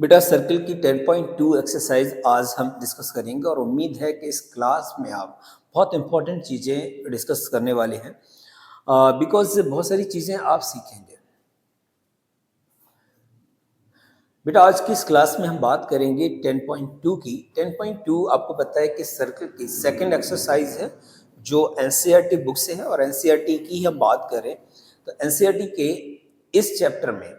बेटा सर्कल की 10.2 एक्सरसाइज आज हम डिस्कस करेंगे और उम्मीद है कि इस क्लास में आप बहुत इंपॉर्टेंट चीज़ें डिस्कस करने वाले हैं बिकॉज बहुत सारी चीज़ें आप सीखेंगे। बेटा आज की इस क्लास में हम बात करेंगे 10.2 की। 10.2 आपको पता है कि सर्कल की सेकंड एक्सरसाइज है जो एनसीईआरटी बुक से है और एनसीईआरटी की हम बात करें तो एनसीईआरटी के इस चैप्टर में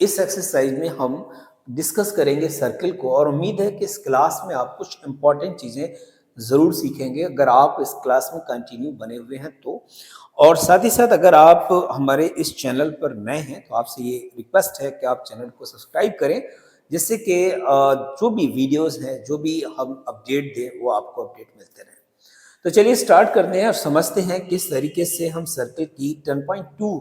इस एक्सरसाइज में हम डिस्कस करेंगे सर्कल को और उम्मीद है कि इस क्लास में आप कुछ इंपॉर्टेंट चीज़ें ज़रूर सीखेंगे अगर आप इस क्लास में कंटिन्यू बने हुए हैं तो। और साथ ही साथ अगर आप हमारे इस चैनल पर नए हैं तो आपसे ये रिक्वेस्ट है कि आप चैनल को सब्सक्राइब करें जिससे कि जो भी वीडियोस हैं जो भी हम अपडेट दें वो आपको अपडेट मिलते रहें। तो चलिए स्टार्ट करते हैं और समझते हैं किस तरीके से हम सर्कल की 10.2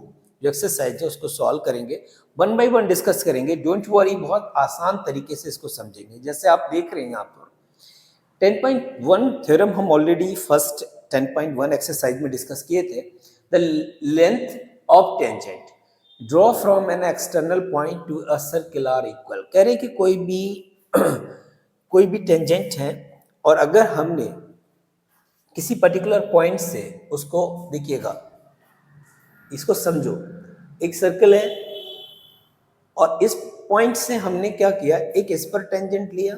जो एक्सरसाइज है उसको सॉल्व करेंगे। वन बाय वन डिस्कस करेंगे, डोंट वरी, बहुत आसान तरीके से इसको समझेंगे। जैसे आप देख रहे हैं यहाँ पर 10.1 थ्योरम हम ऑलरेडी फर्स्ट 10.1 एक्सरसाइज में डिस्कस किए थे। The length of tangent draw from an external point to a circle are equal. कह रहे हैं कि कोई भी टेंजेंट है और अगर हमने किसी पर्टिकुलर पॉइंट से उसको, देखिएगा इसको समझो, एक सर्कल है और इस पॉइंट से हमने क्या किया, एक इस पर टेंजेंट लिया,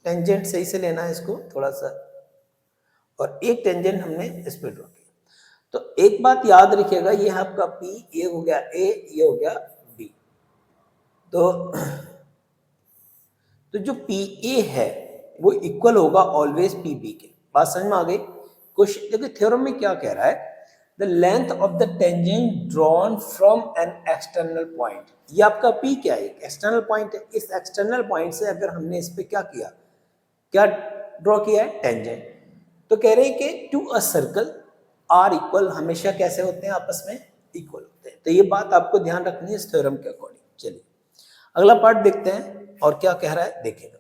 टेंजेंट सही से लेना है इसको थोड़ा सा, और एक टेंजेंट हमने इस पर ड्रॉ किया। तो एक बात याद रखिएगा, ये है आपका P, ये हो गया A, ये हो गया B। तो जो PA है वो इक्वल होगा ऑलवेज PB के। बात समझ में आ गई? क्वेश्चन देखिए थ्योरम में क्या कह रहा है, the length of the tangent drawn from an external point. ये आपका P क्या है, एक्सटर्नल पॉइंट है। इस एक्सटर्नल पॉइंट से अगर हमने इस पे क्या किया, क्या ड्रॉ किया है, टेंजेंट। तो कह रहे हैं कि to a circle are equal, हमेशा कैसे होते हैं, आपस में इक्वल होते हैं। तो ये बात आपको ध्यान रखनी है इस थ्योरम के अकॉर्डिंग। चलिए अगला पार्ट देखते हैं और क्या कह रहा है देखेगा।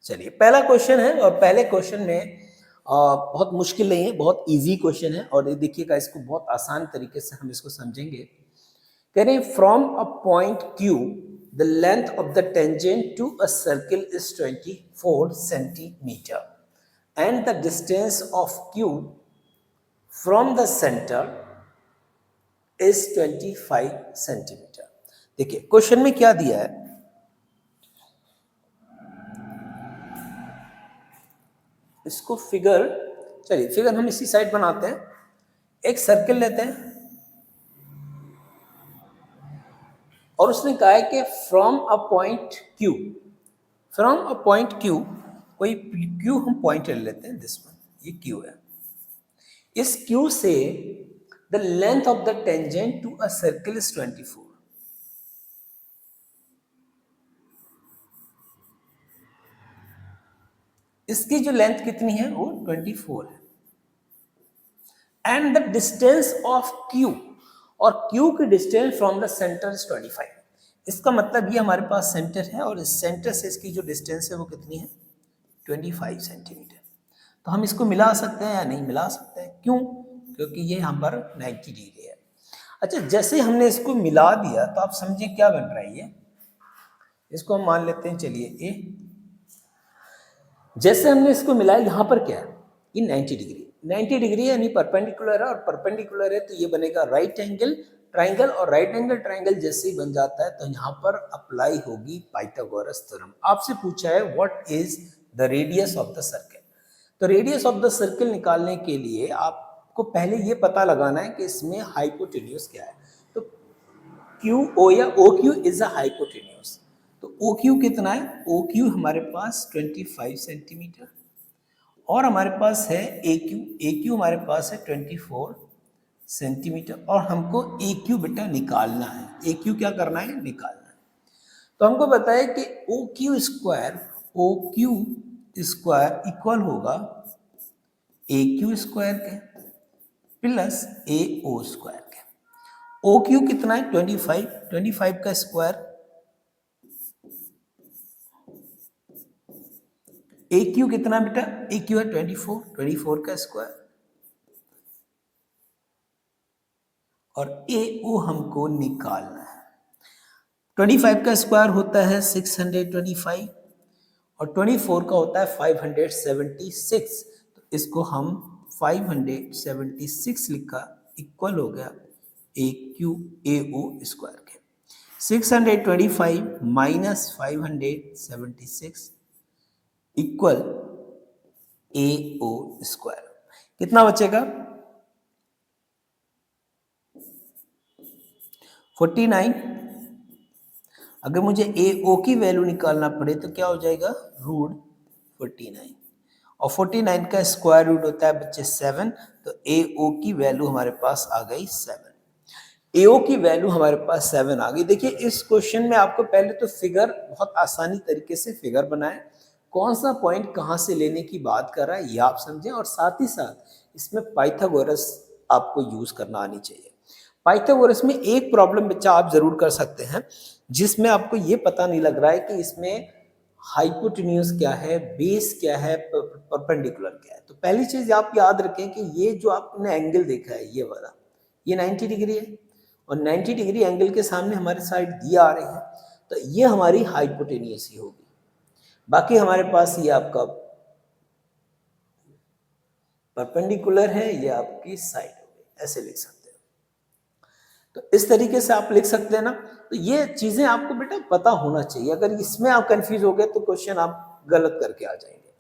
चलिए पहला क्वेश्चन है और पहले क्वेश्चन में बहुत मुश्किल नहीं है, बहुत इजी क्वेश्चन है और देखिएगा इसको बहुत आसान तरीके से हम इसको समझेंगे। कह रहे हैं from a point Q the length of the tangent to a circle is 24 centimetre and the distance of Q from the centre is 25 centimetre. देखिए क्वेश्चन में क्या दिया है, इसको फिगर, चलिए फिगर हम इसी साइड बनाते हैं। एक सर्किल लेते हैं और उसने कहा है कि from a point Q, from a point Q, कोई Q हम पॉइंट ले लेते हैं, दिस वन, ये Q है। इस Q से the length of the tangent to a circle is 24। इसकी जो लेंथ कितनी है वो 24 है and the distance of Q, और Q की distance from the centre is 25। इसका मतलब ये हमारे पास सेंटर है और इस सेंटर से इसकी जो डिस्टेंस है वो कितनी है, 25 सेंटीमीटर। तो हम इसको मिला सकते हैं या नहीं मिला सकते हैं, क्यों, क्योंकि ये यहाँ पर 90 डिग्री है। अच्छा जैसे हमने इसको मिला दिया तो आप समझिए क्या बन रहा है, ये इसको हम मान लेते हैं, चलिए ए। जैसे हमने इसको मिलाया, यहाँ पर क्या है, ये 90 डिग्री, 90 डिग्री यानी परपेंडिकुलर है और परपेंडिकुलर है तो ये बनेगा राइट एंगल ट्राइंगल, और राइट एंगल ट्राइंगल जैसे ही बन जाता है तो यहाँ पर अप्लाई होगी पाइथागोरस थ्योरम। आपसे पूछा है what is the radius of the circle. तो रेडियस ऑफ द सर्कल निकालने के लिए आपको पहले ये पता लगाना है कि इसमें हाइपोटेन्यूज क्या है। तो क्यू ओ या O Q is a hypotenuse. तो ओ क्यू कितना है, ओ क्यू हमारे पास 25 सेंटीमीटर और हमारे पास है ए क्यू हमारे पास है 24 सेंटीमीटर और हमको ए क्यू बेटा निकालना है। ए क्यू क्या करना है, निकालना है। तो हमको बताया कि ओ क्यू स्क्वायर इक्वल होगा ए क्यू स्क्वायर के प्लस ए ओ स्क्वायर के। ओ क्यू कितना है 25, 25 का स्क्वायर, ए क्यू कितना बेटा, ए क्यू है 24, 24 का स्क्वायर, और ए ओ हमको निकालना है। 25 का स्क्वायर होता है 625 और 24 का होता है 576। तो इसको हम 576 लिखा, इक्वल हो गया ए क्यू ए ओ स्क्वायर के। 625 माइनस 576 इक्वल ए ओ स्क्वायर। कितना बचेगा? 49। अगर मुझे ए ओ की वैल्यू निकालना पड़े तो क्या हो जाएगा? रूट 49, और 49 का स्क्वायर रूट होता है बच्चे 7, तो ए ओ की वैल्यू हमारे पास आ गई 7। एओ की वैल्यू हमारे पास 7 आ गई। देखिए इस क्वेश्चन में आपको पहले तो फिगर बहुत आसानी तरीके से फिगर बनाए, कौन सा पॉइंट कहाँ से लेने की बात कर रहा है ये आप समझें, और साथ ही साथ इसमें पाइथागोरस आपको यूज करना आनी चाहिए। पाइथागोरस में एक प्रॉब्लम बच्चा आप जरूर कर सकते हैं, जिसमें आपको ये पता नहीं लग रहा है कि इसमें हाइपोटेन्यूज क्या है, बेस क्या है, परपेंडिकुलर क्या है। तो पहली चीज आप याद रखें कि ये जो आपने एंगल देखा है ये वाला, ये 90 डिग्री है, और 90 डिग्री एंगल के सामने हमारे साइड दी आ रही है, तो ये हमारी हाइपोटेन्यूज ही होगी। बाकी हमारे पास ये आपका परपेंडिकुलर है, ये आपकी साइड होगी, ऐसे लिख सकते हैं। तो इस तरीके से आप लिख सकते हैं ना। तो ये चीजें आपको बेटा पता होना चाहिए, अगर इसमें आप कंफ्यूज हो गए तो क्वेश्चन आप गलत करके आ जाएंगे।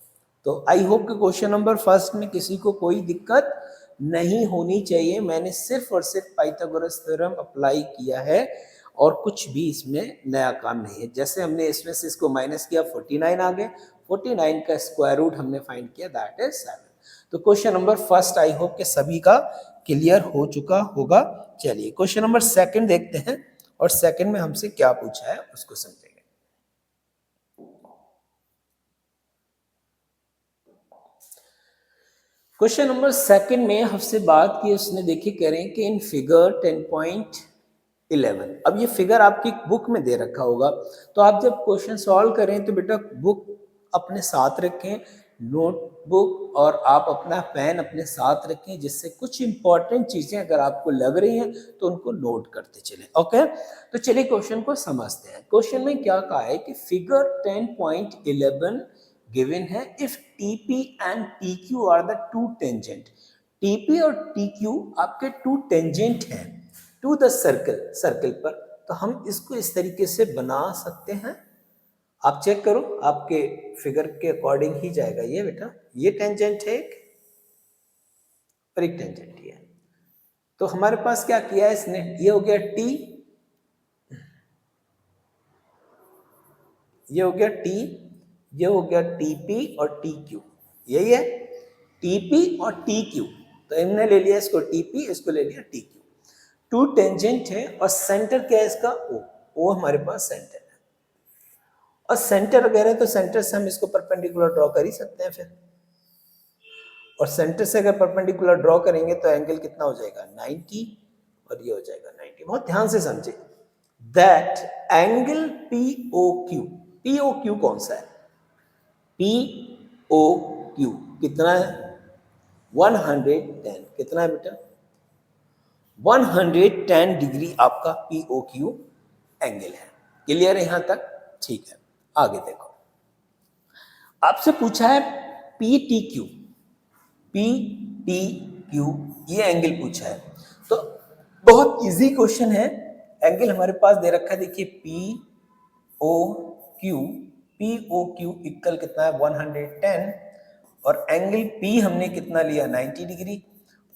तो आई होप कि क्वेश्चन नंबर फर्स्ट में किसी को कोई दिक्कत नहीं होनी चाहिए। मैंने सिर्फ और सिर्फ पाइथागोरस थ्योरम अप्लाई किया है और कुछ भी इसमें नया काम नहीं है। जैसे हमने इसमें से इसको माइनस किया 49 आ गए, 49 का स्क्वायर रूट हमने फाइंड किया, दैट इज 7। तो question number first I hope कि सभी का क्लियर हो चुका होगा। चलिए क्वेश्चन नंबर सेकंड देखते हैं, और सेकंड में हमसे क्या पूछा है उसको समझेंगे। क्वेश्चन नंबर सेकंड में हमसे बात की, उसने देखिए कह रहे हैं कि इन फिगर 10.11, अब ये फिगर आपकी बुक में दे रखा होगा, तो आप जब क्वेश्चन सॉल्व करें तो बेटा बुक अपने साथ रखें, नोटबुक और आप अपना पेन अपने साथ रखें, जिससे कुछ इंपॉर्टेंट चीजें अगर आपको लग रही हैं तो उनको नोट करते चलें। ओके, तो चलिए क्वेश्चन को समझते हैं। क्वेश्चन में क्या कहा है कि फिगर 10.11 गिवन है, if TP and TQ are the two tangent. TP और TQ आपके टू टेंजेंट हैं टू द सर्कल पर, तो हम इसको इस तरीके से बना सकते हैं। आप चेक करो, आपके फिगर के अकॉर्डिंग ही जाएगा ये बेटा, ये टेंजेंट है एक और एक टेंजेंट ही है। तो हमारे पास क्या किया है इसने, ये हो गया T, ये हो गया T, ये हो गया TP और TQ, यही है TP और TQ। तो इन्होंने ले लिया इसको TP, इसको ले लिया TQ। टू टेंजेंट है और सेंटर क्या है इसका O हमारे पास सेंटर है, और सेंटर अगर है तो सेंटर से हम इसको परपेंडिकुलर ड्रॉ कर ही सकते हैं फिर, और सेंटर से अगर परपेंडिकुलर ड्रॉ करेंगे तो एंगल कितना हो जाएगा 90, और ये हो जाएगा 90। बहुत ध्यान से समझे, दैट एंगल POQ, POQ कौन सा है, POQ कितना है 110, कितना है बेटा 110 डिग्री आपका POQ एंगल है। क्लियर है यहां तक? ठीक है, आगे देखो, आपसे पूछा है PTQ, PTQ ये एंगल पूछा है, तो बहुत इजी क्वेश्चन है। एंगल हमारे पास दे रखा है, देखिए POQ इक्वल कितना है 110, और एंगल P हमने कितना लिया 90 डिग्री,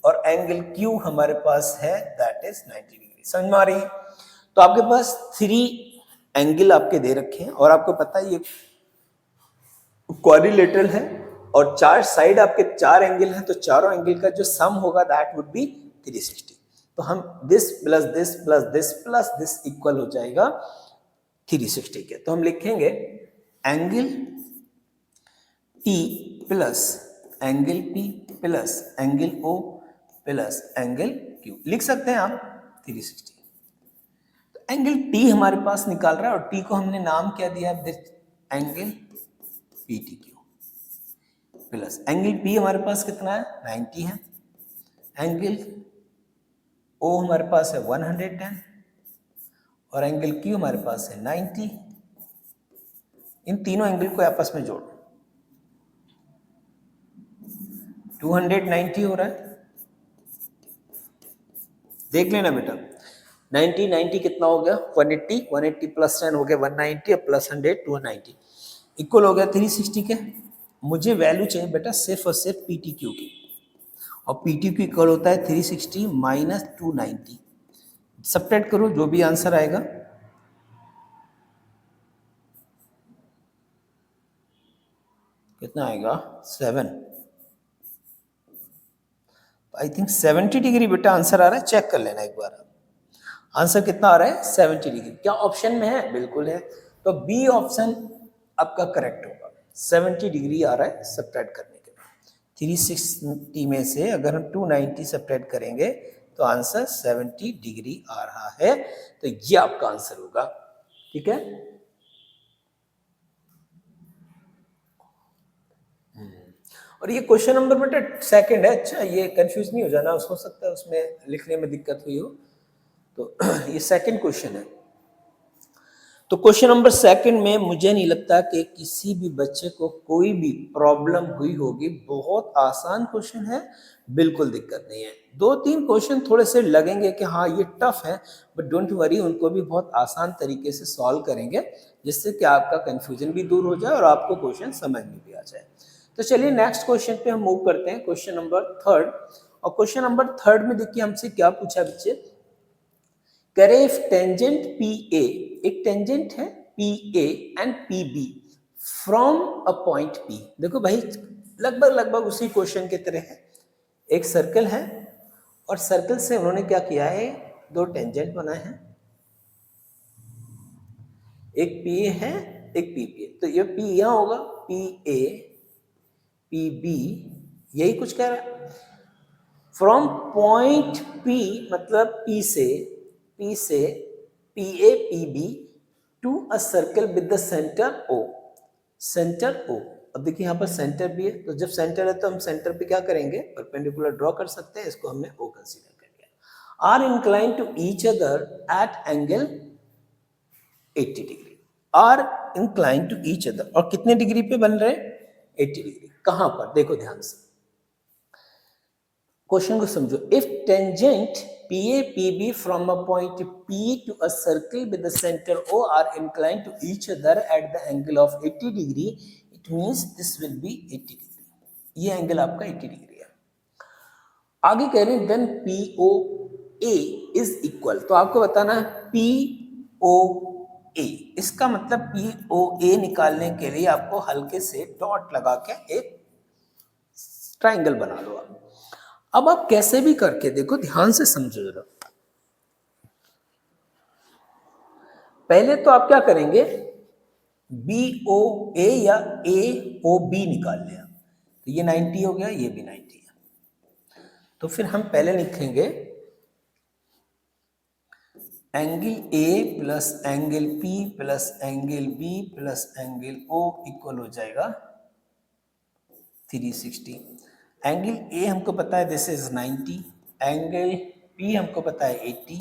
और एंगल Q हमारे पास है दैट इज 90 डिग्री। समझ में आ रही है? तो आपके पास 3 एंगल आपके दे रखे हैं, और आपको पता है ये क्वाड्रिलेटरल है, और 4 साइड आपके 4 एंगल हैं, तो चारों एंगल का जो सम होगा दैट वुड बी 360। तो हम this plus this plus this plus this equal हो जाएगा 360 के। तो हम लिखेंगे angle T plus angle P plus angle O plus angle Q, लिख सकते हैं आप 360। तो एंगल T हमारे पास निकाल रहा है, और T को हमने नाम क्या दिया है, angle PTQ, plus angle P हमारे पास कितना है 90 है, एंगल O हमारे पास है 110, और एंगल Q हमारे पास है 90। इन तीनों एंगल को आपस में जोड़ो, 290 हो रहा है। देख लेना बेटा, 90 90 कितना हो गया 180, 180 प्लस 10 हो गया 190 और प्लस 100 290 इक्वल हो गया 360 के। मुझे वैल्यू चाहिए बेटा सिर्फ और सिर्फ पी टी क्यू की, और पी टी क्यू इक्वल होता है 360 माइनस 290। सब्ट्रैक्ट करो, जो भी आंसर आएगा कितना आएगा 7। आई थिंक 70 डिग्री बेटा आंसर आ रहा है, चेक कर लेना एक बार। आंसर कितना आ रहा है 70 डिग्री। क्या ऑप्शन में है? बिल्कुल है। तो बी ऑप्शन आपका करेक्ट होगा, 70 डिग्री आ रहा है सब्ट्रैक्ट करने के बाद। 360 में से अगर हम 290 सब्ट्रैक्ट करेंगे तो आंसर 70 डिग्री आ रहा है। तो ये आपका आंसर होगा, ठीक है। और ये क्वेश्चन नंबर बेटा सेकंड है। अच्छा, ये कंफ्यूज नहीं हो जाना, हो सकता है उसमें लिखने में दिक्कत हुई हो, तो ये सेकंड क्वेश्चन है। तो क्वेश्चन नंबर सेकंड में मुझे नहीं लगता कि किसी भी बच्चे को कोई भी प्रॉब्लम हुई होगी। बहुत आसान क्वेश्चन है, बिल्कुल दिक्कत नहीं है। 2-3 क्वेश्चन थोड़े से लगेंगे कि हाँ ये टफ है, बट डोंट वरी, उनको भी बहुत आसान तरीके से सॉल्व करेंगे, जिससे कि आपका कंफ्यूजन भी दूर हो जाए और आपको क्वेश्चन समझ में भी आ जाए। तो चलिए नेक्स्ट क्वेश्चन पे हम मूव करते हैं, क्वेश्चन नंबर थर्ड। और क्वेश्चन नंबर थर्ड में देखिए हमसे क्या पूछा बच्चे, करे इफ टेंजेंट पी ए, एक टेंजेंट है P A and P B from a point P. देखो भाई लगभग उसी क्वेश्चन की तरह है। एक सर्कल है और सर्कल से उन्होंने क्या किया है, 2 टेंजेंट बनाए हैं, एक पी ए है एक पी बी है। तो ये पी यहां होगा, पी ए पी बी, यही कुछ कह रहा है। फ्रॉम पॉइंट पी मतलब पी से P A P B to a circle with the centre O, centre O. अब देखिए यहाँ पर सेंटर भी है, तो जब सेंटर है तो हम सेंटर पे क्या करेंगे, परपेंडिकुलर ड्रॉ कर सकते हैं। इसको हमने ओ कंसीडर कर लिया। Are incline to each other at angle 80 degree, are incline to each other, और कितने डिग्री पे बन रहे हैं 80 डिग्री। कहां पर, देखो ध्यान से क्वेश्चन को समझो। If tangent P A P B from a point P to a circle with the centre O are incline to each other at the angle of 80 degree, it means this will be 80 degree. ये angle आपका 80 degree है। आगे कह रहे हैं then P O A is equal, तो आपको बताना है पी ओ ए। इसका मतलब पी ओ ए निकालने के लिए आपको हल्के से डॉट लगा के एक ट्राइंगल बना लो। अब आप कैसे भी करके देखो, ध्यान से समझो जरा। पहले तो आप क्या करेंगे, बी ओ ए या ए ओ बी निकाल लिया, तो ये 90 हो गया, ये भी 90 है। तो फिर हम पहले लिखेंगे angle A plus angle P plus angle B plus angle O equal हो जाएगा 360। एंगल ए हमको पता है दिस इज 90, एंगल पी हमको पता है 80,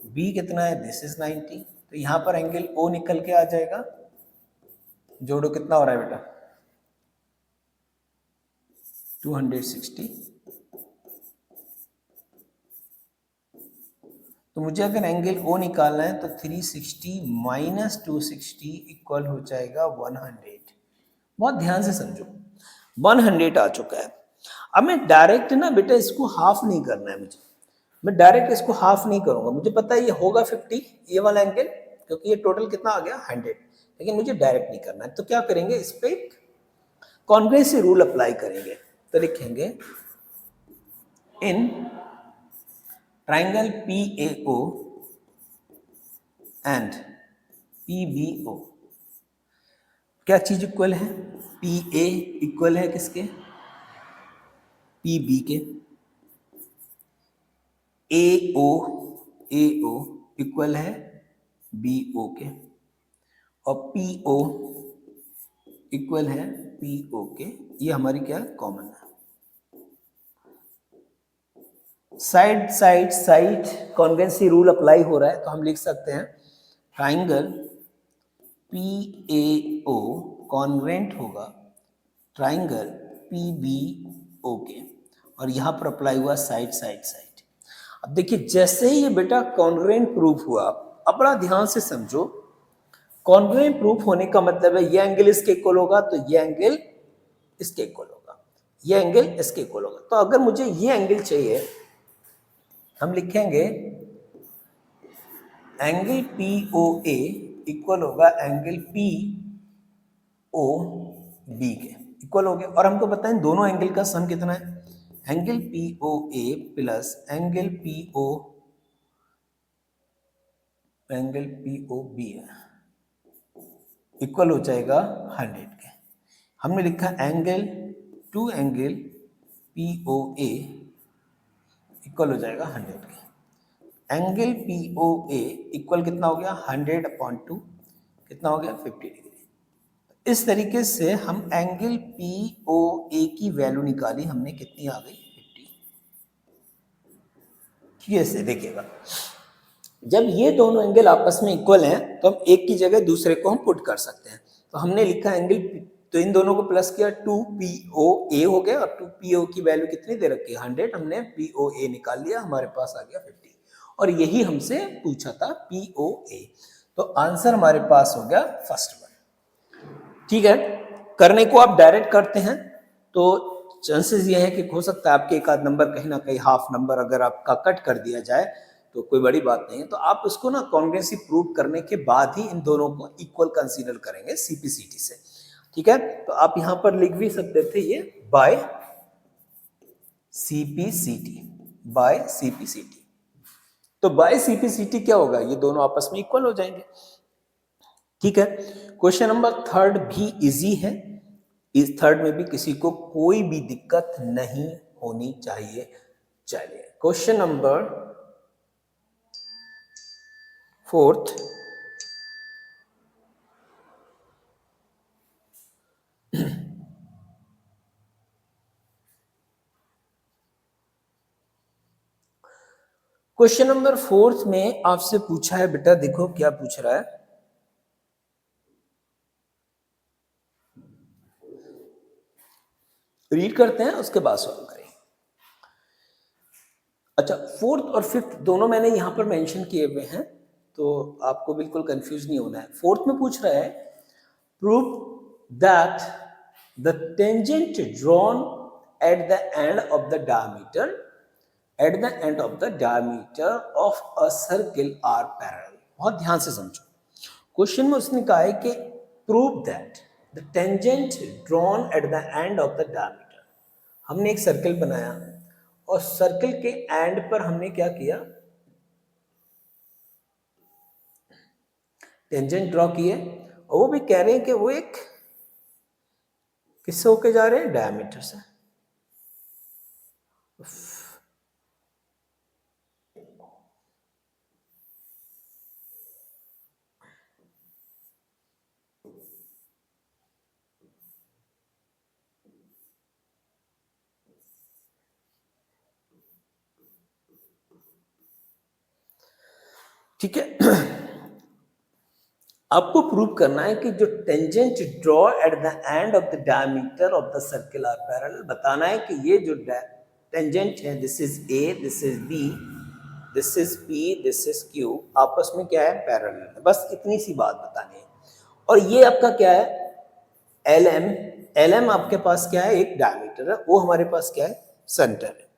बी कितना है दिस इज 90। तो यहां पर एंगल ओ निकल के आ जाएगा, जोड़ो कितना हो रहा है बेटा 260। तो मुझे अगर एंगल ओ निकालना है तो 360 माइनस 260 इक्वल हो जाएगा 100। बहुत ध्यान से समझो, 100 आ चुका है। अब मैं डायरेक्ट ना बेटा इसको हाफ नहीं करना है मुझे, मैं डायरेक्ट इसको हाफ नहीं करूंगा। मुझे पता है ये होगा 50 ये वाला एंगल, क्योंकि ये टोटल कितना आ गया 100, लेकिन मुझे डायरेक्ट नहीं करना है। तो क्या करेंगे, इस पे कॉन्ग्रुएंसी रूल अप्लाई करेंगे। तो लिखेंगे in triangle P A O and P B O क्या चीज इक्वल है, पी ए इक्वल है किसके, पी बी के, ए ओ इक्वल है बी ओ के, और पी ओ इक्वल है पी ओ के। ये हमारी क्या कॉमन है। साइड कॉन्वेंसी रूल अप्लाई हो रहा है, तो हम लिख सकते हैं ट्राइंगल PAO कॉन्ग्रुएंट होगा ट्राइंगल PBO के, और यहाँ पर अप्लाई हुआ साइड साइड साइड। अब देखिए जैसे ही ये बेटा कॉन्ग्रुएंट प्रूफ हुआ, अब बड़ा ध्यान से समझो, कॉन्ग्रुएंट प्रूफ होने का मतलब है ये एंगल इसके इक्वल होगा तो ये एंगल इसके इक्वल होगा, ये एंगल इसके इक्वल होगा। तो अगर मुझे ये एंगल चाहिए, हम लिखेंगे एंगल POA इक्वल होगा एंगल POB के, इक्वल हो गया। और हमको पता है दोनों एंगल का सम कितना है, angle POA plus angle POB है, इक्वल हो जाएगा 100 के। हमने लिखा angle to angle POA equal हो जाएगा 100 के। एंगल POA इक्वल कितना हो गया 100/2, कितना हो गया 50 डिग्री। इस तरीके से हम एंगल POA की वैल्यू निकाली, हमने कितनी आ गई 50। ठीक है, से देखिएगा जब ये दोनों एंगल आपस में इक्वल हैं तो हम एक की जगह दूसरे को हम पुट कर सकते हैं। तो हमने लिखा एंगल, तो इन दोनों को प्लस किया 2POA हो गया, और 2PO की वैल्यू कितनी दे रखी है 100, हमने POA निकाल लिया, हमारे पास आ गया 50। और यही हमसे पूछा था POA, तो आंसर हमारे पास हो गया फर्स्ट वन। ठीक है, करने को आप डायरेक्ट करते हैं तो चांसेस ये है कि हो सकता है आपके एक आध नंबर कहीं ना कहीं हाफ नंबर अगर आपका कट कर दिया जाए तो कोई बड़ी बात नहीं है। तो आप उसको ना कॉन्ग्रुएंसी प्रूव करने के बाद ही इन दोनों को इक्वल कंसीडर करेंगे CPCT से। ठीक है, तो आप यहां पर लिख भी सकते थे ये बाय CPCT। तो बाय CPCT क्या होगा, ये दोनों आपस में इक्वल हो जाएंगे। ठीक है, क्वेश्चन नंबर थर्ड भी इजी है, इस थर्ड में भी किसी को कोई भी दिक्कत नहीं होनी चाहिए। चलिए question number fourth, question number fourth में आपसे पूछा है बेटा, देखो क्या पूछ रहा है, रीड करते हैं उसके बाद सॉल्व करेंगे। अच्छा, फोर्थ और फिफ्थ दोनों मैंने यहां पर मेंशन किए हुए हैं तो आपको बिल्कुल कंफ्यूज नहीं होना है। फोर्थ में पूछ रहा है prove that the tangent drawn at the end of the diameter of a circle are parallel. बहुत ध्यान से समझो, क्वेश्चन में उसने कहा है कि prove that the tangent drawn at the end of the diameter. हमने एक सर्कल बनाया और सर्कल के एंड पर हमने क्या किया, टेंजेंट ड्रॉ किए, और वो भी कह रहे हैं कि वो एक किससे होके जा रहे हैं, डायमीटर से। ठीक है, आपको प्रूव करना है कि जो tangent draw at the end of the diameter of the circle are parallel. बताना है कि ये जो टेंजेंट है, this is A, this is B, this is P, this is Q, आपस में क्या है, पैरेलल है। बस इतनी सी बात बतानी है। और ये आपका क्या है, LM आपके पास क्या है, एक डायमीटर है, वो हमारे पास क्या है, सेंटर है।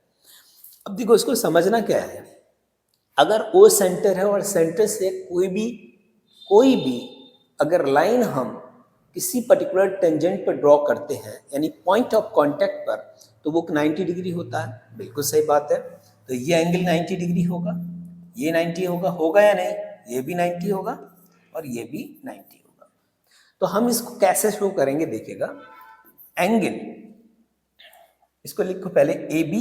अब देखो इसको समझना क्या है, अगर O सेंटर है और सेंटर से कोई भी अगर लाइन हम किसी पर्टिकुलर टेंजेंट पर ड्रॉ करते हैं, यानी पॉइंट ऑफ कांटेक्ट पर, तो वो 90 डिग्री होता है। बिल्कुल सही बात है, तो ये एंगल 90 डिग्री होगा, ये 90 होगा या नहीं, ये भी 90 होगा और ये भी 90 होगा। तो हम इसको कैसे शो करेंगे, देखिएगा एंगल, इसको लिखो पहले AB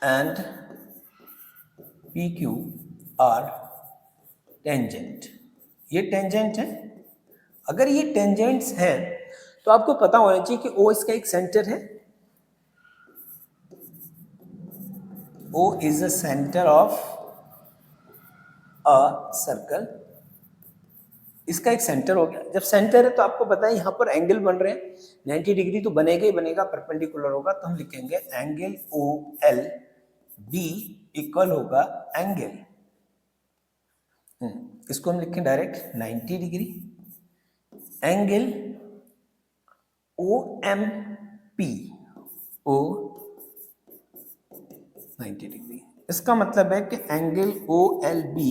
and PQ are tangent. ये टेंजेंट है, अगर ये टेंजेंट्स हैं तो आपको पता होना चाहिए कि O इसका एक सेंटर है, O is the centre of a circle, इसका एक सेंटर हो गया। जब सेंटर है तो आपको पता है यहाँ पर एंगल बन रहे हैं, 90 डिग्री तो बनेगा ही बनेगा, परपेंडिकुलर होगा, तो हम लिखेंगे angle O L B equal होगा एंगल, इसको हम लिखें direct 90 degree, angle O M P O 90 degree. इसका मतलब है कि angle O L B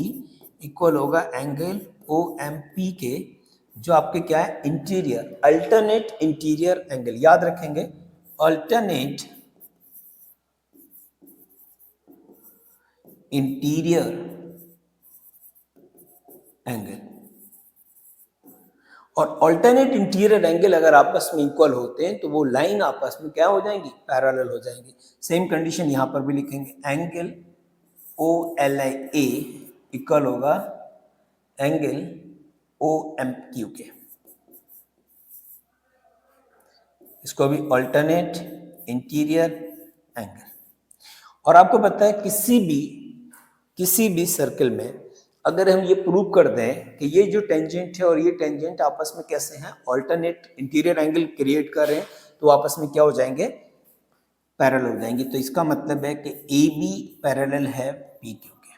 equal होगा एंगल ओ एम पी के, जो आपके क्या है इंटीरियर, अल्टरनेट इंटीरियर एंगल, याद रखेंगे अल्टरनेट इंटीरियर एंगल। और अल्टरनेट इंटीरियर एंगल अगर आपस में इक्वल होते हैं तो वो लाइन आपस में क्या हो जाएंगी, पैरेलल हो जाएंगी। सेम कंडीशन यहां पर भी लिखेंगे, angle O L I A equal होगा एंगल ओ एम क्यू के, इसको भी अल्टरनेट इंटीरियर एंगल। और आपको पता है किसी भी सर्कल में अगर हम ये प्रूव कर दें कि ये जो टेंजेंट है और ये टेंजेंट आपस में कैसे हैं, अल्टरनेट इंटीरियर एंगल क्रिएट कर रहे हैं, तो आपस में क्या हो जाएंगे, पैरेलल हो जाएंगे। तो इसका मतलब है कि ए बी पैरेलल है पी क्यू के,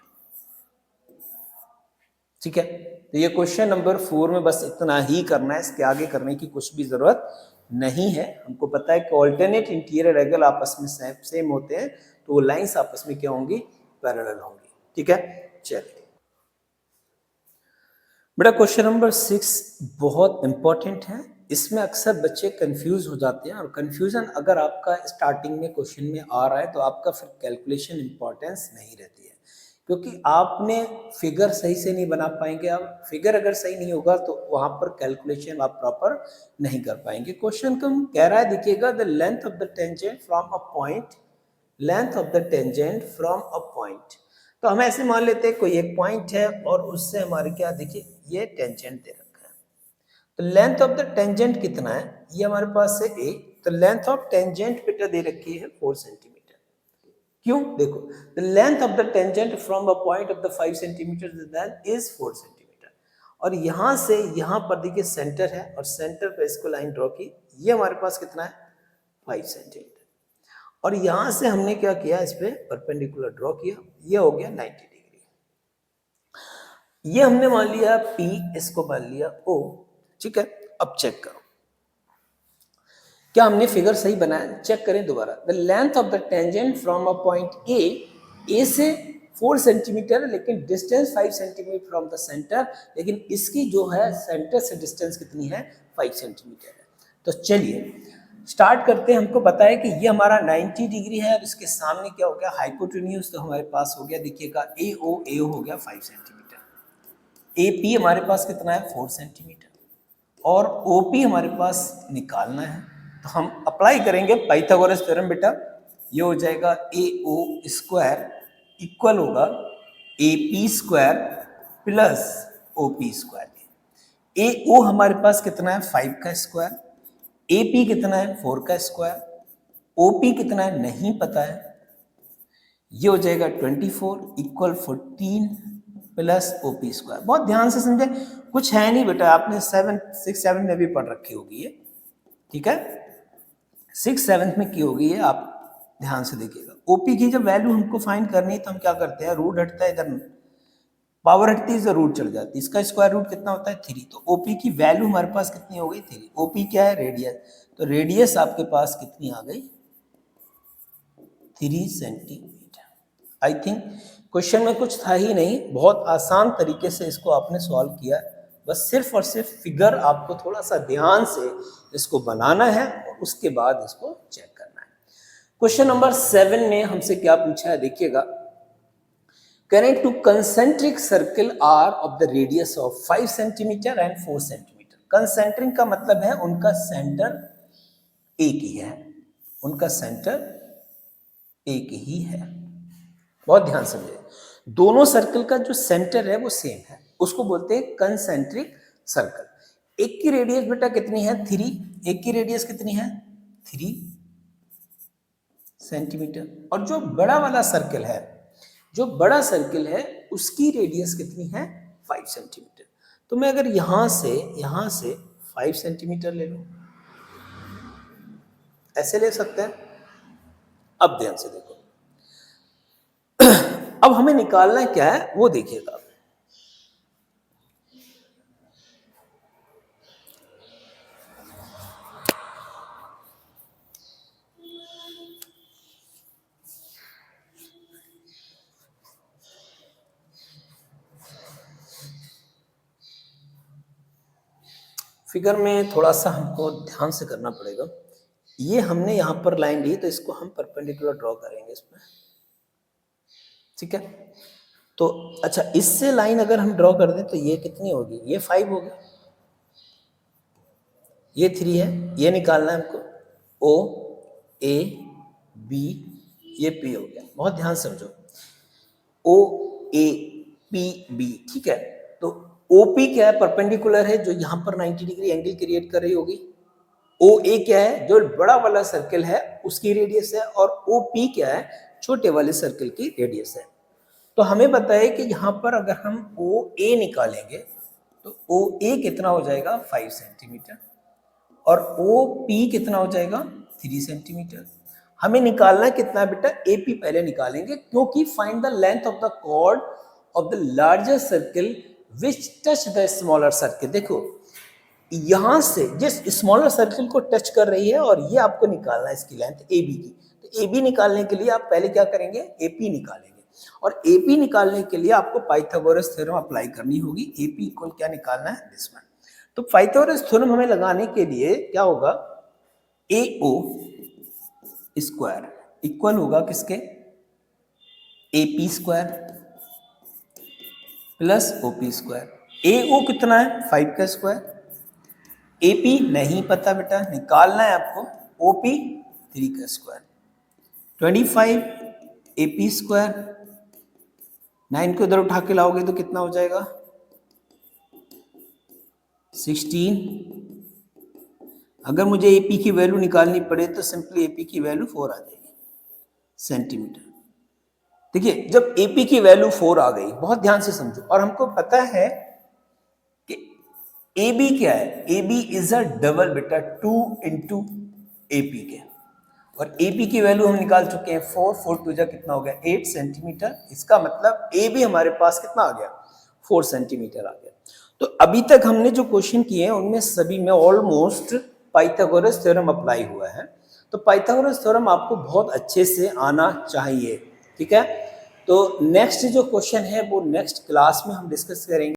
ठीक है। तो ये क्वेश्चन नंबर 4 में बस इतना ही करना है, इसके आगे करने की कुछ भी जरूरत नहीं है। हमको पता है कि अल्टरनेट इंटीरियर एंगल आपस में सेम होते हैं, तो वो लाइंस आपस में क्या होंगी, पैरेलल होंगी, ठीक है। चलिए बेटा क्वेश्चन नंबर 6 बहुत इंपॉर्टेंट है, इसमें अक्सर बच्चे कंफ्यूज हो जाते हैं, और कंफ्यूजन अगर आपका स्टार्टिंग में क्वेश्चन में आ रहा है तो आपका फिर कैलकुलेशन इंपॉर्टेंस नहीं रहती है, क्योंकि आपने फिगर सही से नहीं बना पाएंगे। आप फिगर अगर सही नहीं होगा तो वहां पर कैलकुलेशन आप प्रॉपर नहीं कर पाएंगे। क्वेश्चन कम कह रहा है, देखिएगा, the length of the tangent from a point, length of the tangent from a point. तो हम ऐसे मान लेते हैं कोई एक पॉइंट है और उससे हमारे क्या, देखिए ये टेंजेंट दे रखा है, तो लेंथ ऑफ द टेंजेंट कितना है, ये हमारे पास है ए, तो लेंथ ऑफ टेंजेंट बेटा दे रखी है 4 सेंटीमीटर। क्यों, देखो the length of the tangent from a point of the 5 centimetre then is 4 centimetre. और यहां से यहां पर देखिए सेंटर है, और सेंटर पे इसको लाइन ड्रॉ की, ये हमारे पास कितना है 5 सेंटीमीटर, और यहां से हमने क्या किया, इस पे परपेंडिकुलर ड्रॉ किया, ये हो गया 90 डिग्री। ये हमने मान लिया P, इसको मान लिया O, ठीक है। अब चेक करो क्या हमने फिगर सही बनाया, चेक करें दोबारा। The length of the tangent from a point A से 4 सेंटीमीटर, लेकिन distance 5 centimetre from the centre, लेकिन इसकी जो है सेंटर से डिस्टेंस कितनी है, 5 सेंटीमीटर है। तो चलिए स्टार्ट करते हैं। हमको पता है कि ये हमारा 90 डिग्री है, और इसके सामने क्या हो गया, हाइपोटेन्यूज, तो हमारे पास हो गया, देखिएगा ए ओ हो गया 5 सेंटीमीटर, ए पी हमारे पास कितना है 4 सेंटीमीटर, और ओ पी हमारे पास निकालना है। तो हम अप्लाई करेंगे पाइथागोरस थ्योरम बेटा, ये हो जाएगा ए ओ स्क्वायर इक्वल होगा A P square plus O P square. A O हमारे पास कितना है 5 का स्क्वायर, ए पी कितना है 4 का स्क्वायर, ओ पी कितना है नहीं पता है, ये हो जाएगा 24 equal 14 plus O P square. बहुत ध्यान से समझे, कुछ है नहीं बेटा, आपने 6 7 में भी पढ़ रखी होगी ये, ठीक है, 6 7 में की होगी ये, आप ध्यान से देखिएगा। ओपी की जब वैल्यू हमको फाइंड करनी है तो हम क्या करते हैं, रूट हटता है इधर, पावर हटती है इधर रूट चढ़ जाती है, इसका स्क्वायर रूट कितना होता है 3। तो ओपी की वैल्यू हमारे पास कितनी हो गई 3। ओपी क्या है, रेडियस, तो रेडियस आपके पास कितनी आ गई 3 सेंटीमीटर। आई थिंक क्वेश्चन में कुछ था ही नहीं, बहुत आसान तरीके से इसको आपने सॉल्व किया, बस सिर्फ और सिर्फ फिगर आपको थोड़ा सा ध्यान से इसको बनाना है और उसके बाद इसको चेक करना है। क्वेश्चन नंबर 7 में हमसे क्या पूछा है, देखिएगा, connect two concentric circle are of the radius of 5 centimetre and 4 centimetre. Concentric का मतलब है उनका सेंटर एक ही है, उनका सेंटर एक ही है। बहुत ध्यान समझे, दोनों सर्कल का जो सेंटर है वो सेम है, उसको बोलते हैं कंसेंट्रिक सर्कल। एक की रेडियस बेटा कितनी है 3, एक की रेडियस कितनी है 3 सेंटीमीटर। और जो बड़ा वाला सर्कल है, जो बड़ा सर्कल है उसकी रेडियस कितनी है 5 सेंटीमीटर। तो मैं अगर यहां से 5 सेंटीमीटर ले लूं, ऐसे ले सकते हैं। अब ध्यान से देखो, अब हमें निकालना क्या है वो देखिएगा। फिगर में थोड़ा सा हमको ध्यान से करना पड़ेगा। ये हमने यहां पर लाइन ली तो इसको हम परपेंडिकुलर ड्रॉ करेंगे इसमें, ठीक है। तो अच्छा, इससे लाइन अगर हम ड्रॉ कर दें तो ये कितनी होगी, ये 5 होगी, ये 3 है, ये निकालना है हमको। ओ ए बी, ये पी हो गया। बहुत ध्यान समझो, ओ ए पी बी, ठीक है। तो ओ पी क्या है, परपेंडिकुलर है, जो यहां पर 90 डिग्री एंगल क्रिएट कर रही होगी। ओ ए क्या है, जो बड़ा वाला सर्कल है उसकी रेडियस है, और ओ पी क्या है, छोटे वाले सर्कल की रेडियस है। तो हमें पता है कि यहां पर अगर हम ओ ए निकालेंगे तो ओ ए कितना हो जाएगा 5 सेंटीमीटर, और ओ पी कितना हो जाएगा 3 सेंटीमीटर। हमें निकालना कितना बेटा, ए पी पहले निकालेंगे, क्योंकि find the length of the chord of the larger circle which touch the smaller circle. देखो यहां से जिस स्मॉलर सर्कल को टच कर रही है, और ये आपको निकालना है इसकी लेंथ ए बी की। तो ए बी निकालने के लिए आप पहले क्या करेंगे, ए पी निकालेंगे, और ए पी निकालने के लिए आपको पाइथागोरस थ्योरम अप्लाई करनी होगी। ए पी इक्वल क्या निकालना है, दिस वन। तो पाइथागोरस थ्योरम हमें लगाने के लिए क्या होगा, ए ओ स्क्वायर इक्वल होगा किसके, A P square plus O P square. A O कितना है 5 का स्क्वायर, ए पी नहीं पता बेटा, निकालना है आपको ओ पी 3 का स्क्वायर, 25 ए पी स्क्वायर, 9 को इधर उठा के लाओगे तो कितना हो जाएगा 16। अगर मुझे एपी की वैल्यू निकालनी पड़े तो सिंपली एपी की वैल्यू 4 आ जाएगी सेंटीमीटर। देखिए जब एपी की वैल्यू 4 आ गई, बहुत ध्यान से समझो, और हमको पता है कि ए बी क्या है, A B is a double बेटा 2 इंटू ए पी के, और ए पी की वैल्यू हम निकाल चुके हैं 4, 4 टू जा कितना हो गया 8 सेंटीमीटर। इसका मतलब ए बी हमारे पास कितना आ गया 4 सेंटीमीटर आ गया। तो अभी तक हमने जो क्वेश्चन किए हैं उनमें सभी में ऑलमोस्ट पाइथागोरस थ्योरम अप्लाई हुआ है। तो पाइथागोरस थ्योरम आपको बहुत अच्छे से आना चाहिए, ठीक है। तो नेक्स्ट जो क्वेश्चन है वो नेक्स्ट क्लास में हम डिस्कस करेंगे।